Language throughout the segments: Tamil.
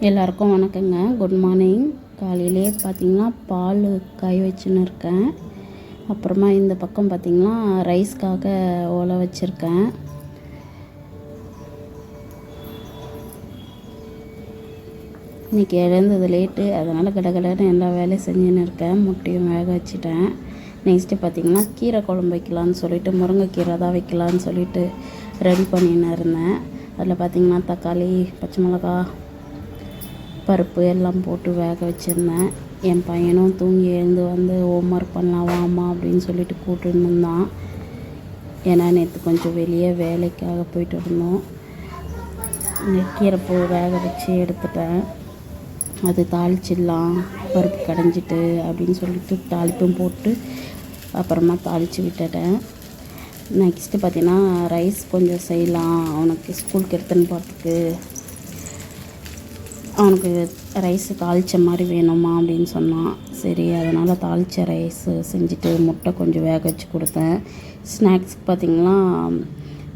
எல்லாருக்கும் வணக்கங்க. Good morning. காலையிலே பார்த்திங்கன்னா பால் காய வச்சுன்னு இருக்கேன். அப்புறமா இந்த பக்கம் பார்த்திங்கன்னா ரைஸ்க்காக ஓலை வச்சுருக்கேன். இன்றைக்கி எழுந்தது லேட்டு, அதனால் கடகடன்னு எல்லா வேலையும் செஞ்சுன்னு இருக்கேன். முட்டையும் வேக வச்சுட்டேன். நெக்ஸ்ட்டு பார்த்திங்கன்னா கீரை குழம்பு வைக்கலான்னு சொல்லிட்டு, முருங்கைக்கீரை தான் வைக்கலான்னு சொல்லிட்டு ரெடி பண்ணின்னு இருந்தேன். அதில் பார்த்திங்கன்னா தக்காளி, பச்சை மிளகா, பருப்பு எல்லாம் போட்டு வேக வச்சுருந்தேன். என் பையனும் தூங்கி எழுந்து வந்து ஹோம்ஒர்க் பண்ணலாம் வாமா அப்படின்னு சொல்லிட்டு கூப்பிட்டுன்னு இருந்தான். ஏன்னா நேற்று கொஞ்சம் வெளியே வேலைக்காக போயிட்டு இருந்தோம். கீரைப்பூ வேக வச்சு எடுத்துட்டேன். அது தாளிச்சிடலாம், பருப்பு கடைஞ்சிட்டு அப்படின்னு சொல்லிட்டு தாளிப்பும் போட்டு அப்புறமா தாளித்து விட்டுட்டேன். நெக்ஸ்ட்டு பார்த்திங்கன்னா ரைஸ் கொஞ்சம் செய்யலாம், அவனுக்கு ஸ்கூலுக்கு எடுத்துன்னு போகிறதுக்கு. அவனுக்கு ரைஸு தாளித்த மாதிரி வேணுமா அப்படின்னு சொன்னான். சரி, அதனால் தாளித்த ரைஸு செஞ்சுட்டு முட்டை கொஞ்சம் வேக வச்சு கொடுத்தேன். ஸ்நாக்ஸ்க்கு பார்த்திங்கன்னா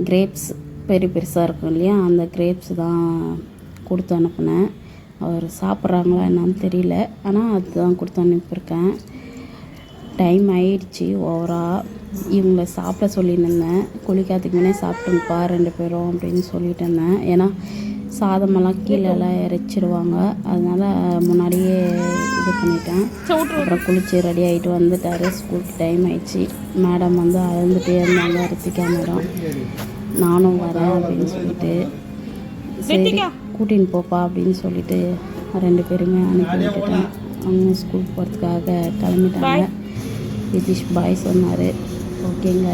கிரேப்ஸ் பெருசாக இருக்கும் இல்லையா, அந்த கிரேப்ஸ் தான் கொடுத்து அனுப்புனேன். அவர் சாப்பிட்றாங்களா என்னன்னு தெரியல, ஆனால் அதுதான் கொடுத்து அனுப்பியிருக்கேன். டைம் ஆயிடுச்சு ஓவராக. இவங்கள சாப்பிட சொல்லியிருந்தேன். குளிக்காததுக்கு முன்னே சாப்பிட்டுங்கப்பா 2 பேரும் அப்படின்னு சொல்லிட்டு இருந்தேன். ஏன்னா சாதமெல்லாம் கீழெல்லாம் இறைச்சிடுவாங்க, அதனால் முன்னாடியே இது பண்ணிட்டேன். அப்புறம் குளித்து ரெடி ஆகிட்டு வந்துட்டார். ஸ்கூலுக்கு டைம் ஆயிடுச்சு. மேடம் வந்து அழுந்துகிட்டே இருந்தாங்க, ரித்திகா மேடம். நானும் வரேன் அப்படின்னு சொல்லிட்டு, சரி கூட்டின்னு போப்பா அப்படின்னு சொல்லிட்டு 2 பேருமே அனுப்பி விட்டுட்டேன். அவங்க ஸ்கூலுக்கு போகிறதுக்காக கிளம்பிட்டாங்க. ரிதிஷ் பாய் சொன்னார். ஓகேங்க.